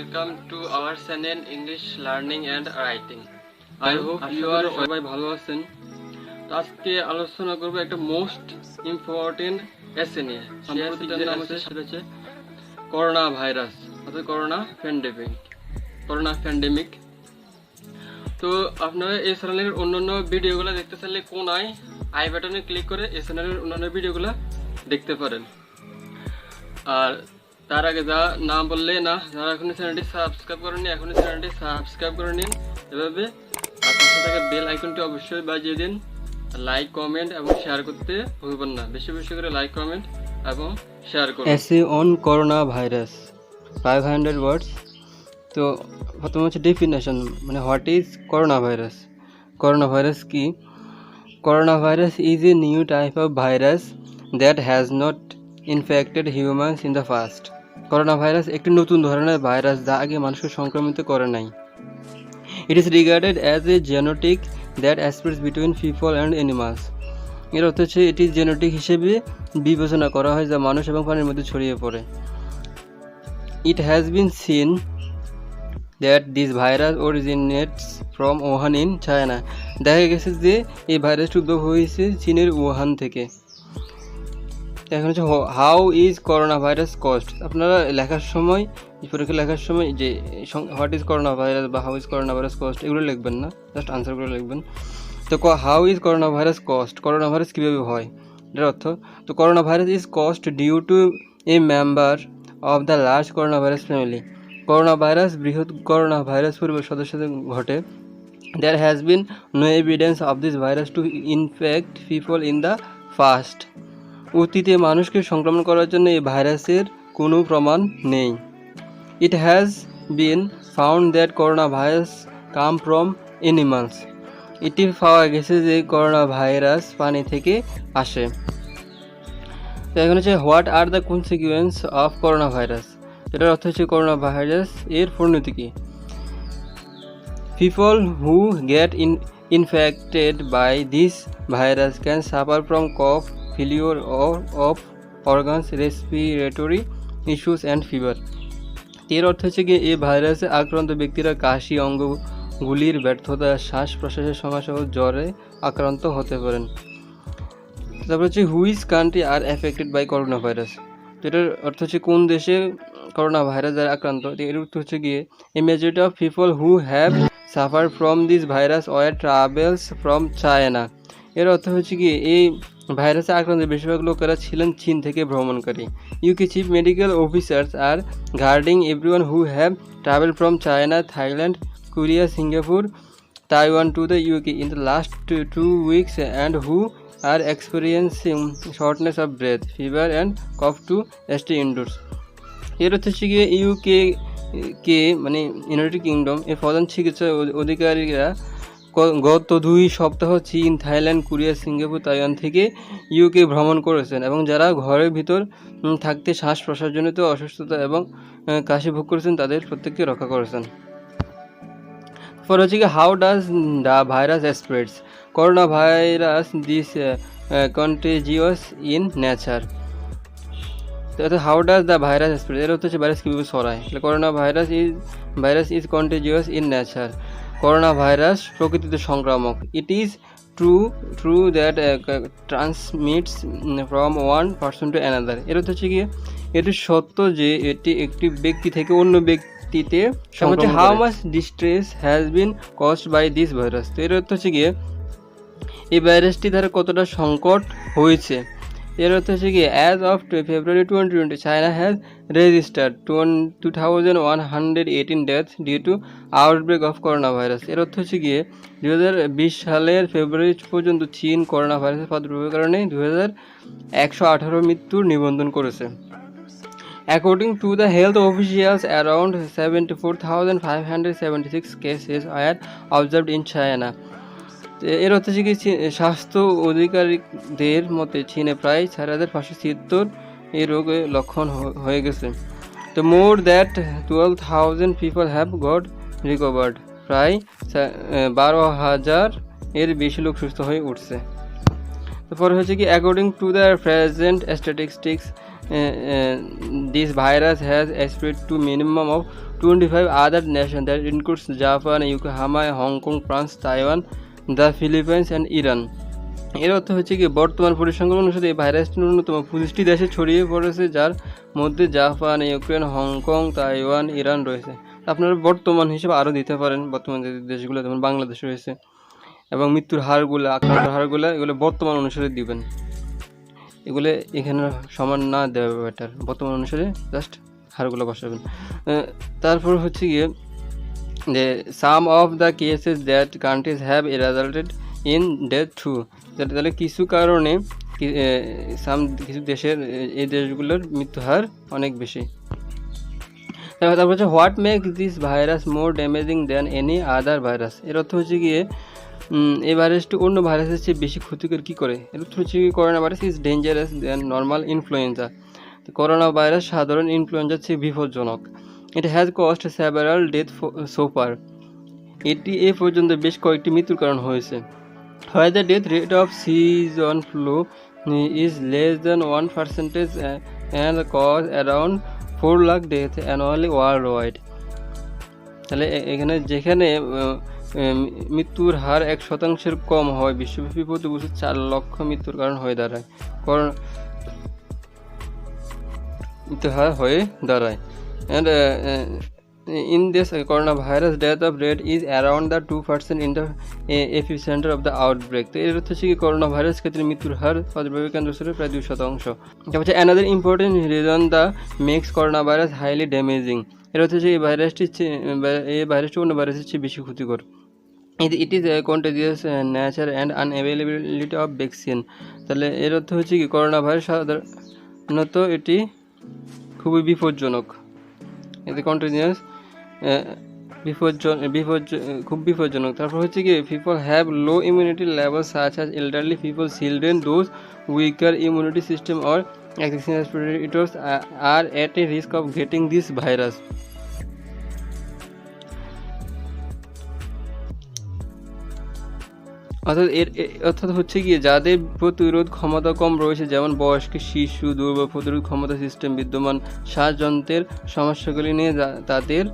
welcome to our channel English Learning and Writing. I hope you are সবাই ভালো আছেন। তো আজকে আলোচনা করব একটা মোস্ট ইম্পর্টেন্ট এসে নিয়ে। সেটার নাম হচ্ছে করোনা ভাইরাস অর্থাৎ করোনা প্যান্ডেমিক। তো আপনারা এই চ্যানেলের অন্যান্য ভিডিওগুলো দেখতে চাইলে কোনায় আই বাটনে ক্লিক করে এই চ্যানেলের অন্যান্য ভিডিওগুলো দেখতে পারেন। আর তার আগে যা না বললে না, যারা এখনো চ্যানেলটি সাবস্ক্রাইব করেননি এখনো চ্যানেলটি সাবস্ক্রাইব করে নিন। এভাবে আর পাশে থাকা বেল আইকনটি অবশ্যই বাজিয়ে দিন। লাইক কমেন্ট এবং শেয়ার করতে ভুলবেন না, বেশি বেশি করে লাইক কমেন্ট এবং শেয়ার করুন। এসে অন করোনা ভাইরাস 500 ওয়ার্ডস। তো প্রথমে হচ্ছে ডেফিনেশন, মানে what is corona virus. Corona virus কি? Corona virus is a new type of virus that has not infected humans in the past. Corona virus একটি নতুন ধরনের ভাইরাস যা আগে মানুষকে সংক্রমিত করে নাই। It is regarded as a genetic that spreads between people and animals. এর অর্থ হচ্ছে এটি জেনেটিক হিসেবে বিবেচনা করা হয় যা মানুষ এবং প্রাণীর মধ্যে ছড়িয়ে পড়ে। It has been seen that this virus originates from Wuhan in China. দেখা গেছে যে এই ভাইরাসটি উদ্ভব হয়েছে চীনের ওহান থেকে। এখন হচ্ছে how is corona virus caused. আপনারা লেখার সময়, পরীক্ষা লেখার সময় যে হোয়াট ইজ করোনা ভাইরাস বা how is corona virus caused এগুলো লিখবেন না, জাস্ট আনসারগুলো লিখবেন। তো how is corona virus caused, corona virus কীভাবে হয় এটার অর্থ। তো corona virus is caused due to a member of the large corona virus family. Corona virus বৃহৎ করোনা ভাইরাস পরিবারের সদস্যদের ঘটে। There has been no evidence of this virus to infect people in the past. অতীতে মানুষকে সংক্রমণ করার জন্য এই ভাইরাসের কোনো প্রমাণ নেই। It has been found that corona virus come from animals. এটি পাওয়া গেছে যে করোনা ভাইরাস প্রাণী থেকে আসে। তো এখন হচ্ছে what are the consequence of corona virus. এটার অর্থ হচ্ছে করোনা ভাইরাস এর পরিণতি কী। People who get infected by this virus can suffer from cough, failure of organs, respiratory issues and fever. এর অর্থ হচ্ছে কি এই ভাইরাসে আক্রান্ত ব্যক্তিরা কাশি, অঙ্গগুলির ব্যর্থতা, শ্বাস প্রশ্বাসের সমস্যা ও জ্বরে আক্রান্ত হতে পারেন। তারপর হচ্ছে which country are affected by corona virus. তো এটার অর্থ হচ্ছে কোন দেশে করোনা ভাইরাস দ্বারা আক্রান্ত। এর অর্থ হচ্ছে গিয়ে a majority of people who have suffer from this virus were travels from China. এর অর্থ হচ্ছে কি এই ভাইরাসে আক্রান্ত বেশিরভাগ লোকেরা ছিলেন চীন থেকে ভ্রমণকারী। UK chief medical officers are guarding everyone who have travel from China, Thailand, Korea, Singapore, Taiwan to the UK in the last 2 weeks and who are experiencing shortness of breath, fever and cough to stay indoors. এর অর্থ হচ্ছে গিয়ে UK মানে United kingdom এর প্রধান চিকিৎসা অধিকারীরা গত 2 সপ্তাহ চীন, থাইল্যান্ড, কোরিয়া, সিঙ্গাপুর, তাইওয়ান থেকে ইউকে ভ্রমণ করেছেন এবং যারা ঘরের ভিতর থাকতে শ্বাস প্রশ্বাসজনিত অসুস্থতা এবং কাশি ভোগ করেছেন তাদের প্রত্যেককে রক্ষা করেছেন। পর হচ্ছে কি how does the virus spreads. Corona virus this contagious in nature. তো how does the virus spread এর হচ্ছে ভাইরাস কীভাবে ছড়ায়। Corona virus is contagious in nature. Corona virus প্রকৃতিতে সংক্রামক। It is true that transmits from one person to another. এর অর্থ হচ্ছে গিয়ে এটি সত্য যে এটি একটি ব্যক্তি থেকে অন্য ব্যক্তিতে সংক্রমণ করে। How much distress has been caused by this virus. তো এর অর্থ হচ্ছে গিয়ে এই ভাইরাসটি দ্বারা কতটা সংকট হয়েছে। এর অর্থ হচ্ছে কি as of February 2020 China has registered 2118 deaths due to outbreak of corona virus. এর অর্থ হচ্ছে গিয়ে 2020 সালের ফেব্রুয়ারি পর্যন্ত চীন করোনা ভাইরাসের প্রাদুর্ভাবের কারণে 2118 মৃত্যুর নিবন্ধন করেছে। According to the health officials around 74,576 cases are observed in China. এর অর্থ হচ্ছে কি স্বাস্থ্য অধিকারীদের মতে চীনে প্রায় 4,570 এই রোগে লক্ষণ হয়ে গেছে। তো more that 12,000 people have got recovered. প্রায় 12,000 এর বেশি লোক সুস্থ হয়ে উঠছে। তারপরে হচ্ছে কি according to the present statistics this virus has spread to minimum of 25 other nations that includes Japan, UK, Hawaii, Hong Kong, France, Taiwan, the Philippines and Iran. এর অর্থ হচ্ছে কি বর্তমান পরিসংখ্যান অনুসারে এই ভাইরাসটি ন্যূনতম 25টি দেশে ছড়িয়ে পড়েছে, যার মধ্যে Japan, Ukraine, Hong Kong, Taiwan, Iran রয়েছে। আপনারা বর্তমান হিসেবে আরও দিতে পারেন, বর্তমান যে দেশগুলো যেমন বাংলাদেশ রয়েছে, এবং মৃত্যুর হারগুলো, আক্রান্ত হারগুলো এগুলো বর্তমান অনুসারে দিবেন। এগুলো এখানে সমান না দেওয়া বেটার, বর্তমান অনুসারে জাস্ট হারগুলো বসাবেন। তারপর হচ্ছে গিয়ে যে some of the cases that countries have resulted in death too, তাহলে কিছু কারণে কিছু দেশের এই দেশগুলোর মৃত্যু হার অনেক বেশি। তারপর হচ্ছে what makes this virus more damaging than any other virus. এর অর্থ হচ্ছে গিয়ে এই ভাইরাসটি অন্য ভাইরাসের চেয়ে বেশি ক্ষতিকর কী করে। এর অর্থ হচ্ছে কি corona virus is dangerous than normal influenza. Corona virus সাধারণ ইনফ্লুয়েঞ্জার চেয়ে বিপজ্জনক। It has cost several death so far. এটি এ পর্যন্ত বেশ কয়েকটি মৃত্যুর কারণ হয়েছে। While the death rate of season flu is less than 1% and cause around 4 lakh deaths annually worldwide. তাহলে এখানে যেখানে মৃত্যুর হার 1% কম হয়, বিশ্বব্যাপী প্রতি বছর 4 লক্ষ মৃত্যুর কারণ হয়ে দাঁড়ায়, মৃত্যুর হার হয়ে দাঁড়ায়। And in this coronavirus death rate is around the 2% in the epicenter of the outbreak. তো এর হচ্ছে কি করোনা ভাইরাস ক্ষেত্রে মৃত্যুর হার প্রাদুর্ভাবের কেন্দ্রস্থলে প্রায় 2%। তারপর হচ্ছে another important reason the makes coronavirus highly damaging. এর হচ্ছে এই ভাইরাসটি অন্য ভাইরাসের চেয়ে বেশি ক্ষতিকর। It is a contagious nature and unavailability of vaccine. তাহলে এর অর্থ হচ্ছে কি করোনা ভাইরাস সাধারণত এটি খুবই বিপজ্জনক। এতে কন্টিনিউয়াস খুব বিপজ্জনক। তারপর হচ্ছে কি people have low immunity level such as elderly people, children, those weaker immunity system or existing respirators are at a risk of getting this virus. অর্থাৎ হচ্ছে গিয়ে যাদের প্রতিরোধ ক্ষমতা কম রয়েছে, যেমন বয়স্ক, শিশু, দুর্বল প্রতিরোধ ক্ষমতা সিস্টেম বিদ্যমান, শ্বাসযন্ত্রের সমস্যাগুলি নিয়ে তাদের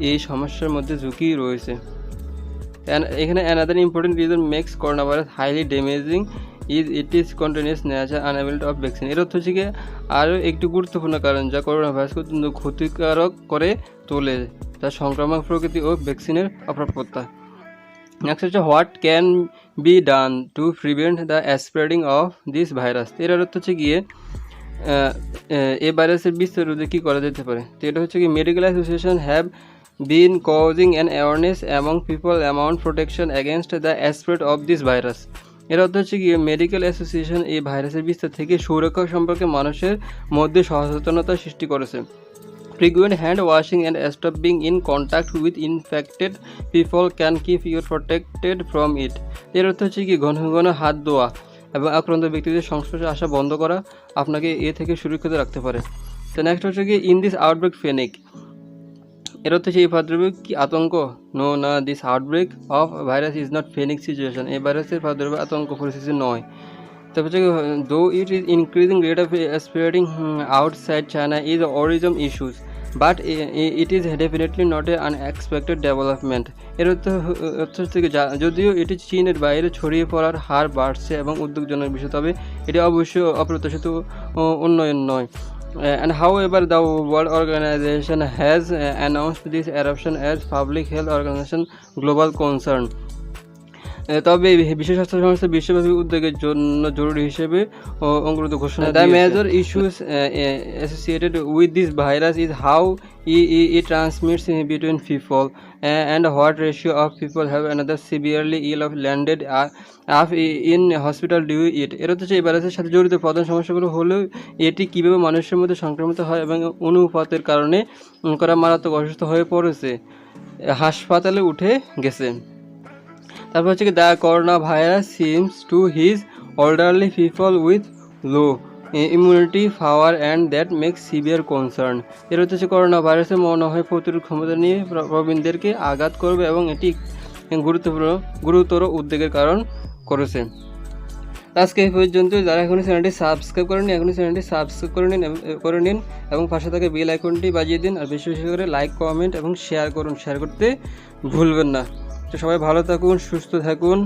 এই সমস্যার মধ্যে ঝুঁকি রয়েছে। এখানে another important reason makes corona virus highly damaging is it is continuous nature unability of vaccine. এর অর্থ হচ্ছে গিয়ে আরও একটি গুরুত্বপূর্ণ কারণ যা করোনা ভাইরাসকে অত্যন্ত ক্ষতিকারক করে তোলে, তার সংক্রামক প্রকৃতি ও ভ্যাকসিনের অপ্রাপ্যতা। নেক্সট হচ্ছে what can be done to prevent the spreading of this virus. এর অর্থ হচ্ছে গিয়ে এই ভাইরাসের বিস্তার রোধে কী করা যেতে পারে। তো এটা হচ্ছে কি medical association have been causing an awareness among people amount protection against the spread of this virus. এর অর্থ হচ্ছে গিয়ে মেডিকেল অ্যাসোসিয়েশন এই ভাইরাসের বিস্তার থেকে সুরক্ষা সম্পর্কে মানুষের মধ্যে সচেতনতা সৃষ্টি করেছে। Frequent hand washing and stop being in contact with infected people can keep you protected from it. এর অর্থ হচ্ছে কি ঘন ঘন হাত ধোয়া এবং আক্রান্ত ব্যক্তিদের সংস্পর্শে আসা বন্ধ করা আপনাকে এ থেকে সুরক্ষিত রাখতে পারে। তো নেক্সট হচ্ছে কি ইন দিস আউটব্রেক প্যানিক। এর অর্থ হচ্ছে এই প্রাদুর্ভাব কি আতঙ্ক? নো না, this outbreak of virus is not panic situation. এই ভাইরাসের প্রাদুর্ভাব আতঙ্ক পরিস্থিতি নয়। তারপর হচ্ছে দো it is increasing rate of spreading outside China is origin issues but it is definitely not a unexpected development. এর অর্থ হচ্ছে যদিও এটি চীনের বাইরে ছড়িয়ে পড়ার হার বাড়ছে এবং উদ্বেগজনক বিষয়, তবে এটি অবশ্যই অপ্রত্যাশিত উন্নয়ন নয়। And however, the World Organization has announced this eruption as public health organization global concern. তবে বিশ্ব স্বাস্থ্য সংস্থা বিশ্বব্যাপী উদ্যোগের জন্য জরুরি হিসেবে অঙ্গীভূত ঘোষণা। The major issues associated with this virus is how it transmits between people and what ratio of people have another severely ill of landed up in hospital due to it. এর হচ্ছে এই ভাইরাসের সাথে জড়িত প্রধান সমস্যাগুলো হলো এটি কীভাবে মানুষের মধ্যে সংক্রমিত হয় এবং অনুপাতের কারণে করা মারাত্মক অসুস্থ হয়ে পড়েছে, হাসপাতালে উঠে গেছে। তারপর হচ্ছে কি the corona virus seems to his elderly people with low immunity power and that makes severe concern. এর হচ্ছে করোনা ভাইরাসের মনে হয় প্রতিরোধ ক্ষমতা নিয়ে প্রবীণদেরকে আঘাত করবে এবং এটি গুরুতর উদ্বেগের কারণ করেছে। আজকে এই পর্যন্ত। যারা এখনও চ্যানেলটি সাবস্ক্রাইব করেনি এখনই চ্যানেলটি সাবস্ক্রাইব করে নিন এবং পাশে থাকা বেল আইকনটি বাজিয়ে দিন। আর বেশি বেশি করে লাইক কমেন্ট এবং শেয়ার করুন, শেয়ার করতে ভুলবেন না। তো সবাই ভালো থাকুন, সুস্থ থাকুন।